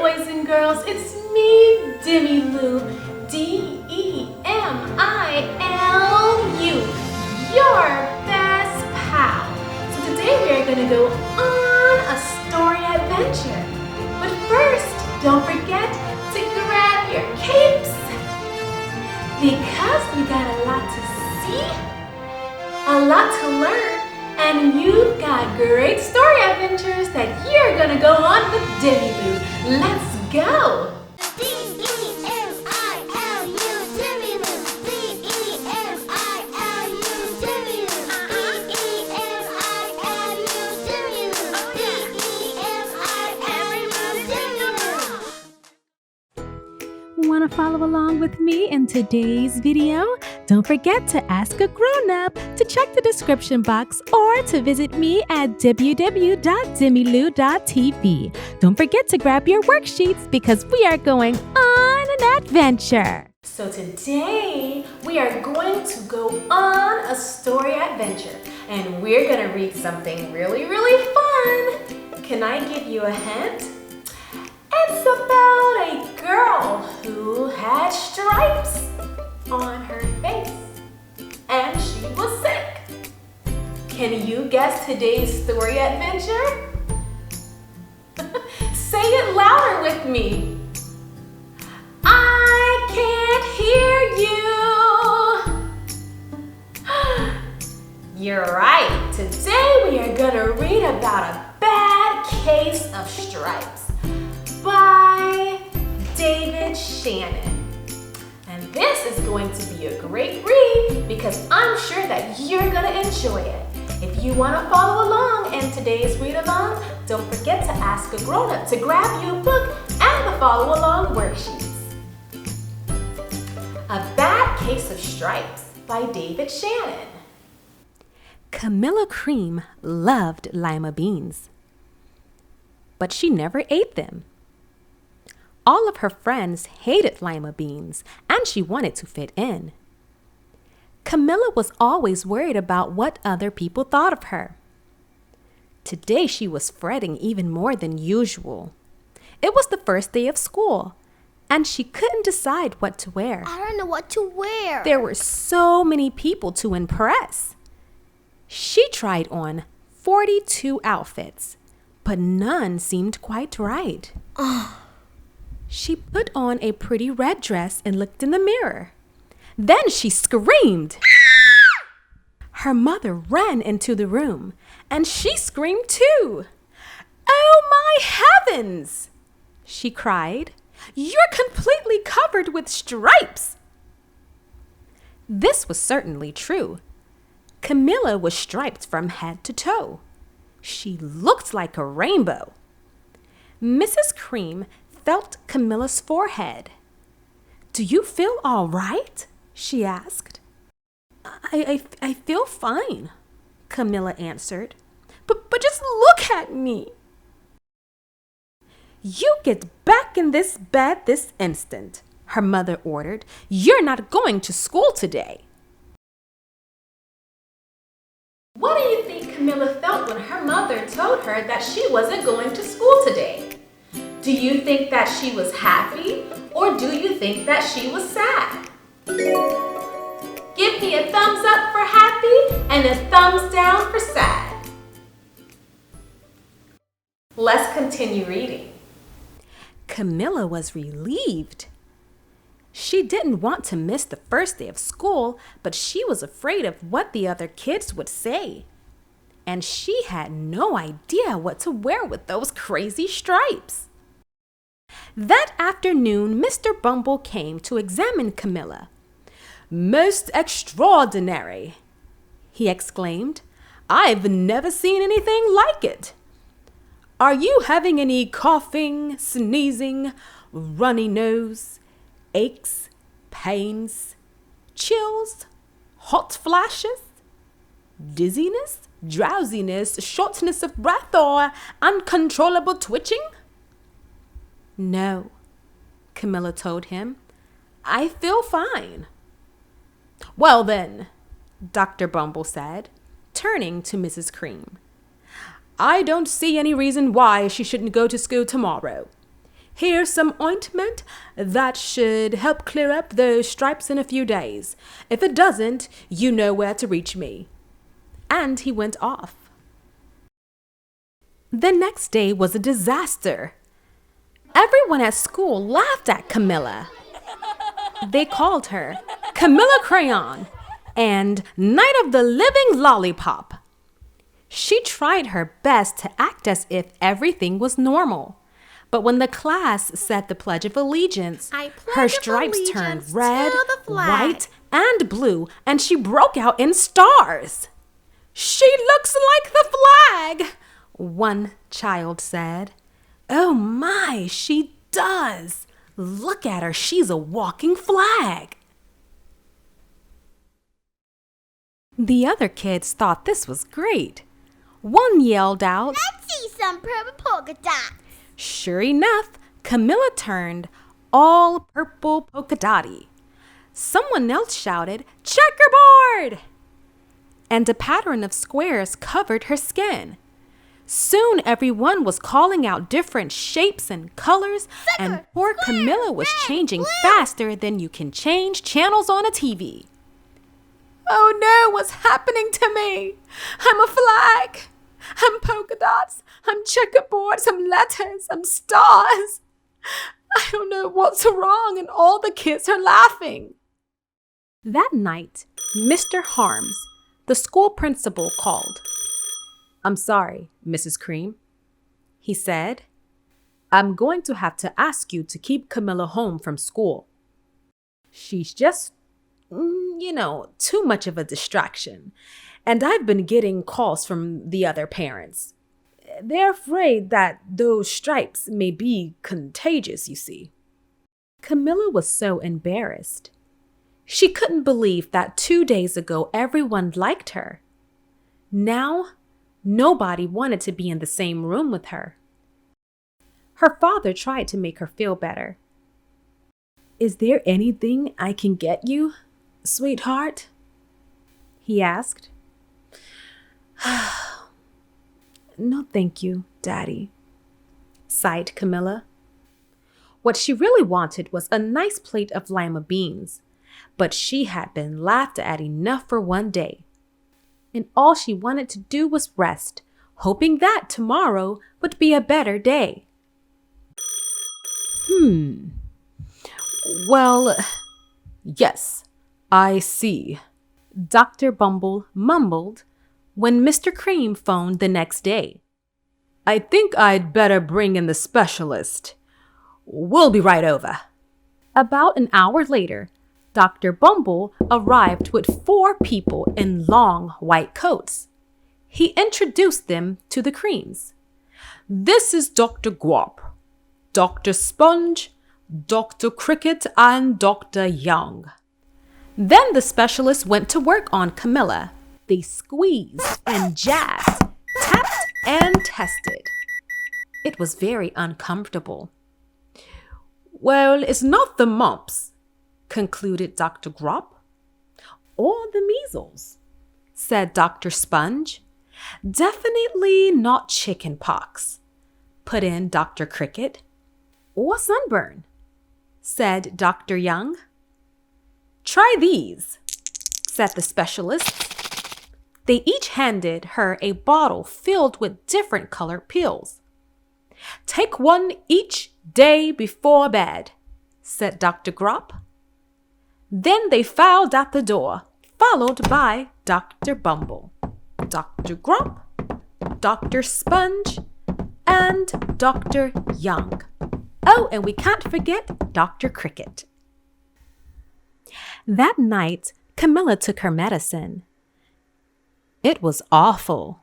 boys and girls, it's me, DemiLu, D-E-M-I-L-U, your best pal. So today we are going to go on a story adventure. But first, don't forget to grab your capes, because we got a lot to see, a lot to learn, and you've got great story adventures that you're going to go on with DemiLu. Let's go! Want to follow along with me in today's video? Don't forget to ask a grown-up, to check the description box, or to visit me at www.demilu.tv. Don't forget to grab your worksheets because we are going on an adventure. So today we are going to go on a story adventure, and we're going to read something really fun. Can I give you a hint? It's about a girl who had stripes on her face and she was sick. Can you guess today's story adventure? Say it louder with me. I can't hear you. You're right. Today we are going to read about a bad case of stripes by David Shannon. And this is going to be a great read because I'm sure that you're going to enjoy it. If you want to follow along in today's read along, don't forget to ask a grown-up to grab you a book and the follow along worksheets. A Bad Case of Stripes by David Shannon. Camilla Cream loved lima beans, but she never ate them. All of her friends hated lima beans, and she wanted to fit in. Camilla was always worried about what other people thought of her. Today she was fretting even more than usual. It was the first day of school, and she couldn't decide what to wear. I don't know what to wear. There were so many people to impress. She tried on 42 outfits, but none seemed quite right. She put on a pretty red dress and looked in the mirror. Then she screamed. Her mother ran into the room, and she screamed too. "Oh my heavens!" she cried. "You're completely covered with stripes." This was certainly true. Camilla was striped from head to toe. She looked like a rainbow. Mrs. Cream felt Camilla's forehead. "Do you feel all right?" she asked. I feel fine," Camilla answered. But just look at me." "You get back in this bed this instant," her mother ordered. "You're not going to school today." What do you think Camilla felt when her mother told her that she wasn't going to school today? Do you think that she was happy, or do you think that she was sad? Give me a thumbs up for happy and a thumbs down for sad. Let's continue reading. Camilla was relieved. She didn't want to miss the first day of school, but she was afraid of what the other kids would say. And she had no idea what to wear with those crazy stripes. That afternoon, Mr. Bumble came to examine Camilla. "Most extraordinary," he exclaimed. "I've never seen anything like it. Are you having any coughing, sneezing, runny nose, aches, pains, chills, hot flashes, dizziness, drowsiness, shortness of breath, or uncontrollable twitching?" "No," Camilla told him. "I feel fine." "Well then," Dr. Bumble said, turning to Mrs. Cream, "I don't see any reason why she shouldn't go to school tomorrow. Here's some ointment that should help clear up those stripes in a few days. If it doesn't, you know where to reach me." And he went off. The next day was a disaster. Everyone at school laughed at Camilla. They called her Camilla Crayon and Night of the Living Lollipop. She tried her best to act as if everything was normal. But when the class said the Pledge of Allegiance, her stripes turned red, white, and blue, and she broke out in stars. "She looks like the flag," one child said. "Oh my, she does. Look at her, she's a walking flag." The other kids thought this was great. One yelled out, "Let's see some purple polka dots." Sure enough, Camilla turned all purple polka dotty. Someone else shouted, "Checkerboard!" And a pattern of squares covered her skin. Soon everyone was calling out different shapes and colors, and poor Camilla was changing faster than you can change channels on a TV. "Oh no, what's happening to me? I'm a flag. I'm polka dots. I'm checkerboards. I'm letters. I'm stars. I don't know what's wrong," and all the kids are laughing. That night, Mr. Harms, the school principal, called. "I'm sorry, Mrs. Cream," he said. "I'm going to have to ask you to keep Camilla home from school. She's just, too much of a distraction. And I've been getting calls from the other parents. They're afraid that those stripes may be contagious, you see." Camilla was so embarrassed. She couldn't believe that 2 days ago everyone liked her. Now, nobody wanted to be in the same room with her. Her father tried to make her feel better. "Is there anything I can get you, sweetheart?" he asked. "No, thank you, Daddy," sighed Camilla. What she really wanted was a nice plate of lima beans, but she had been laughed at enough for one day. And all she wanted to do was rest, hoping that tomorrow would be a better day. Well, yes, I see," Dr. Bumble mumbled when Mr. Cream phoned the next day. "I think I'd better bring in the specialist. We'll be right over." About an hour later, Dr. Bumble arrived with 4 people in long white coats. He introduced them to the Creams. "This is Dr. Guap, Dr. Sponge, Dr. Cricket, and Dr. Young." Then the specialist went to work on Camilla. They squeezed and jabbed, tapped and tested. It was very uncomfortable. "Well, it's not the mumps," concluded Dr. Grop. "Or the measles," said Dr. Sponge. "Definitely not chicken pox," put in Dr. Cricket. "Or sunburn," said Dr. Young. "Try these," said the specialist. They each handed her a bottle filled with different colored pills. "Take one each day before bed," said Dr. Grop. Then they filed out the door, followed by Dr. Bumble, Dr. Grop, Dr. Sponge, and Dr. Young. Oh, and we can't forget Dr. Cricket. That night, Camilla took her medicine. It was awful.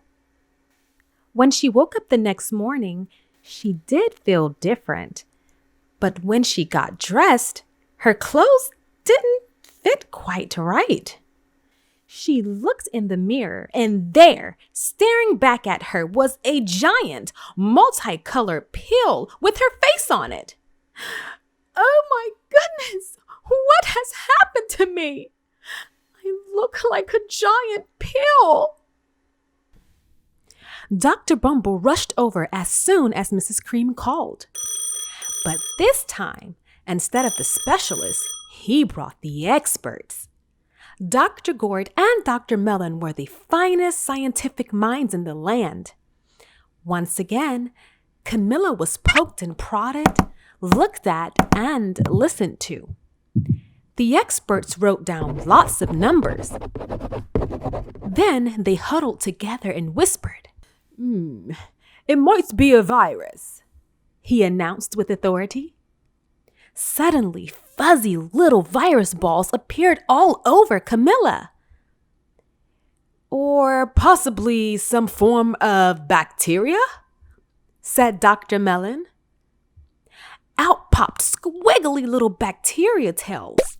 When she woke up the next morning, she did feel different. But when she got dressed, her clothes didn't fit quite right. She looked in the mirror, and there, staring back at her, was a giant, multicolored pill with her face on it. "Oh my goodness, what has happened to me? I look like a giant pill." Dr. Bumble rushed over as soon as Mrs. Cream called. But this time, instead of the specialists, he brought the experts. Dr. Gord and Dr. Mellon were the finest scientific minds in the land. Once again, Camilla was poked and prodded, looked at, and listened to. The experts wrote down lots of numbers. Then they huddled together and whispered. It might be a virus, he announced with authority. Suddenly, fuzzy little virus balls appeared all over Camilla. Or possibly some form of bacteria, said Dr. Mellon. Out popped squiggly little bacteria tails.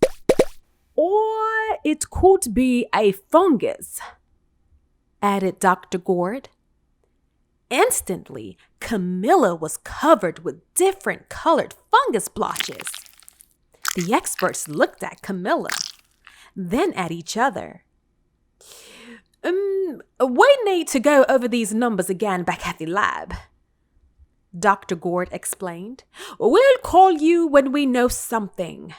Or it could be a fungus, added Dr. Gord. Instantly, Camilla was covered with different colored fungus blotches. The experts looked at Camilla, then at each other. We need to go over these numbers again back at the lab, Dr. Gord explained. We'll call you when we know something.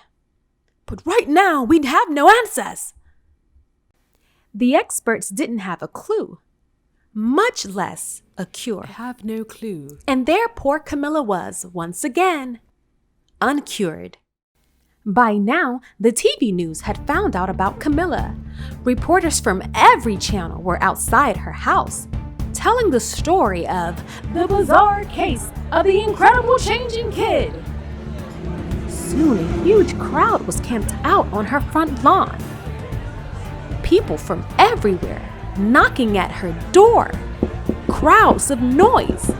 But right now, we have no answers. The experts didn't have a clue, much less a cure. I have no clue. And there poor Camilla was, once again, uncured. By now, the TV news had found out about Camilla. Reporters from every channel were outside her house, telling the story of the bizarre case of the incredible changing kid. Soon a huge crowd was camped out on her front lawn. People from everywhere knocking at her door. Crowds of noise.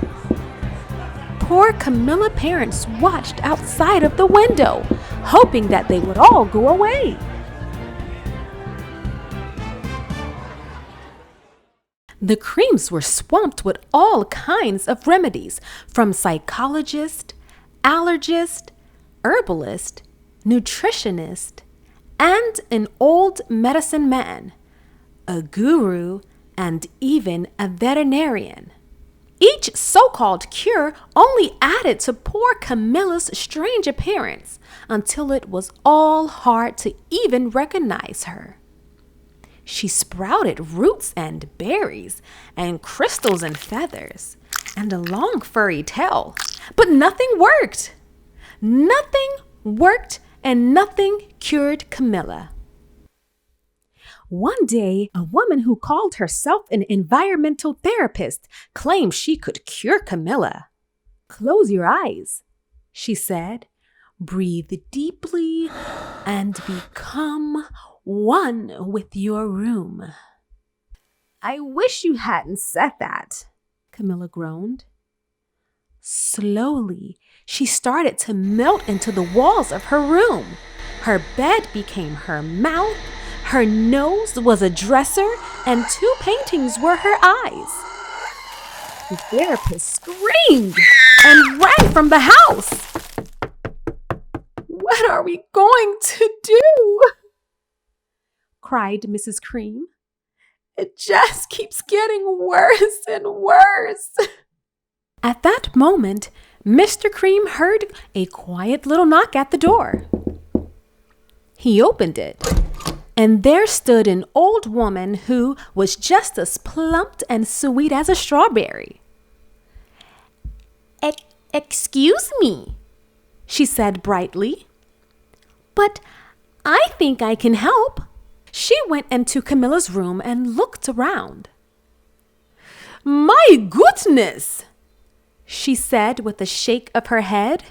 Poor Camilla parents watched outside of the window, hoping that they would all go away. The Creams were swamped with all kinds of remedies, from psychologist, allergist, herbalist, nutritionist, and an old medicine man, a guru, and even a veterinarian. Each so-called cure only added to poor Camilla's strange appearance until it was all hard to even recognize her. She sprouted roots and berries and crystals and feathers and a long furry tail, but nothing worked. Nothing worked and nothing cured Camilla. One day, a woman who called herself an environmental therapist claimed she could cure Camilla. Close your eyes, she said. Breathe deeply and become one with your room. I wish you hadn't said that, Camilla groaned. Slowly, she started to melt into the walls of her room. Her bed became her mouth, her nose was a dresser, and 2 paintings were her eyes. The therapist screamed and ran from the house. What are we going to do? Cried Mrs. Cream. It just keeps getting worse and worse. At that moment, Mr. Cream heard a quiet little knock at the door. He opened it, and there stood an old woman who was just as plump and sweet as a strawberry. Excuse me, she said brightly. But I think I can help. She went into Camilla's room and looked around. My goodness, she said with a shake of her head.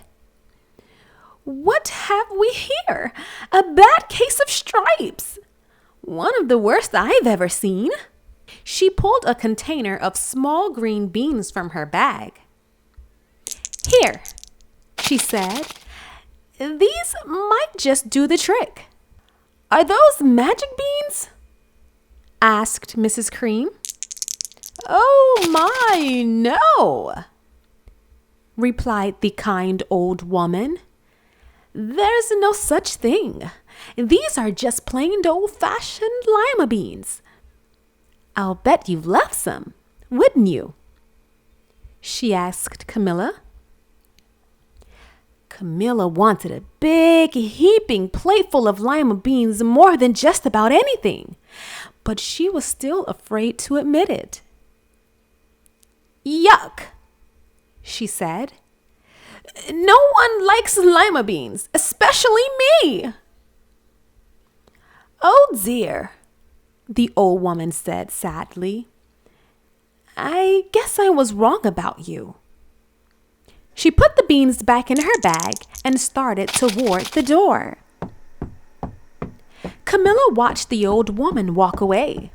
What have we here? A bad case of stripes. One of the worst I've ever seen. She pulled a container of small green beans from her bag. Here, she said. These might just do the trick. Are those magic beans? Asked Mrs. Cream. Oh my, no, replied the kind old woman. There's no such thing. These are just plain old-fashioned lima beans. I'll bet you've left some, wouldn't you? She asked Camilla. Camilla wanted a big, heaping plateful of lima beans more than just about anything, but she was still afraid to admit it. Yuck, she said. No one likes lima beans, especially me. Oh dear, the old woman said sadly. I guess I was wrong about you. She put the beans back in her bag and started toward the door. Camilla watched the old woman walk away.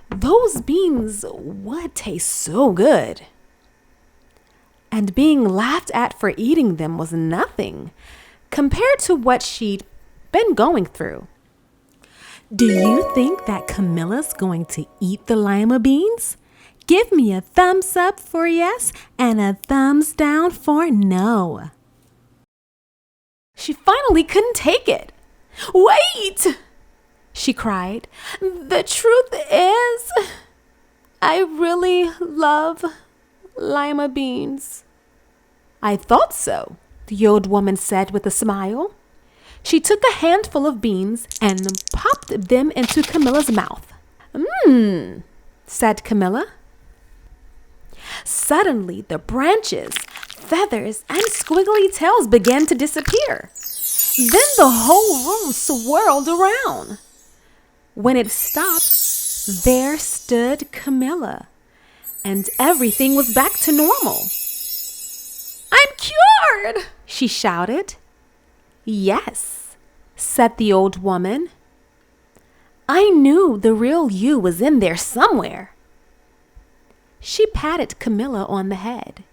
Those beans would taste so good. And being laughed at for eating them was nothing compared to what she'd been going through. Do you think that Camilla's going to eat the lima beans? Give me a thumbs up for yes and a thumbs down for no. She finally couldn't take it. Wait! She cried. The truth is, I really love lima beans. I thought so, the old woman said with a smile. She took a handful of beans and popped them into Camilla's mouth. Said Camilla. Suddenly, the branches, feathers, and squiggly tails began to disappear. Then the whole room swirled around. When it stopped, there stood Camilla, and everything was back to normal. I'm cured, she shouted. Yes, said the old woman. I knew the real you was in there somewhere. She patted Camilla on the head.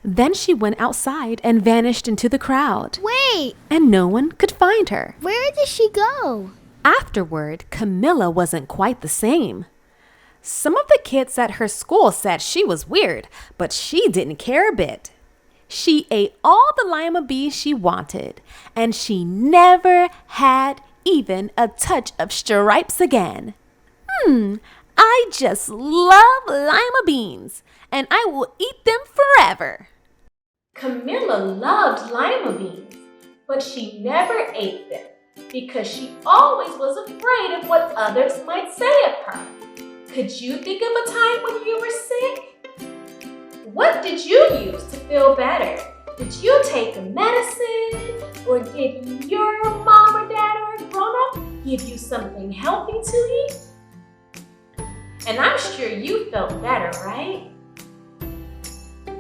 Then she went outside and vanished into the crowd. Wait! And no one could find her. Where did she go? Afterward, Camilla wasn't quite the same. Some of the kids at her school said she was weird, but she didn't care a bit. She ate all the lima beans she wanted, and she never had even a touch of stripes again. I just love lima beans, and I will eat them forever. Camilla loved lima beans, but she never ate them because she always was afraid of what others might say of her. Could you think of a time when you were sick? What did you use to feel better? Did you take a medicine? Or did your mom or dad or a grown-up give you something healthy to eat? And I'm sure you felt better, right?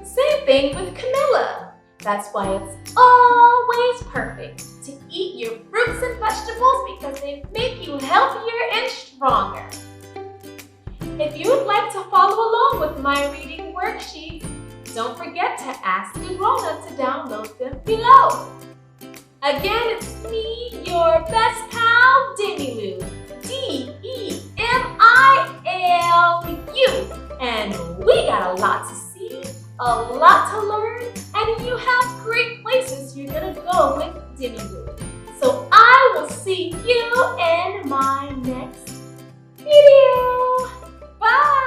Same thing with Camilla. That's why it's always perfect to eat your fruits and vegetables because they make you healthier and stronger. If you would like to follow along with my reading worksheets, don't forget to ask a grown-up to download them below. Again, it's me, your best pal, DemiLu. DemiLu. And we got a lot to see, a lot to learn, and you have great places you're gonna go with DemiLu. So I will see you in my next video. Bye!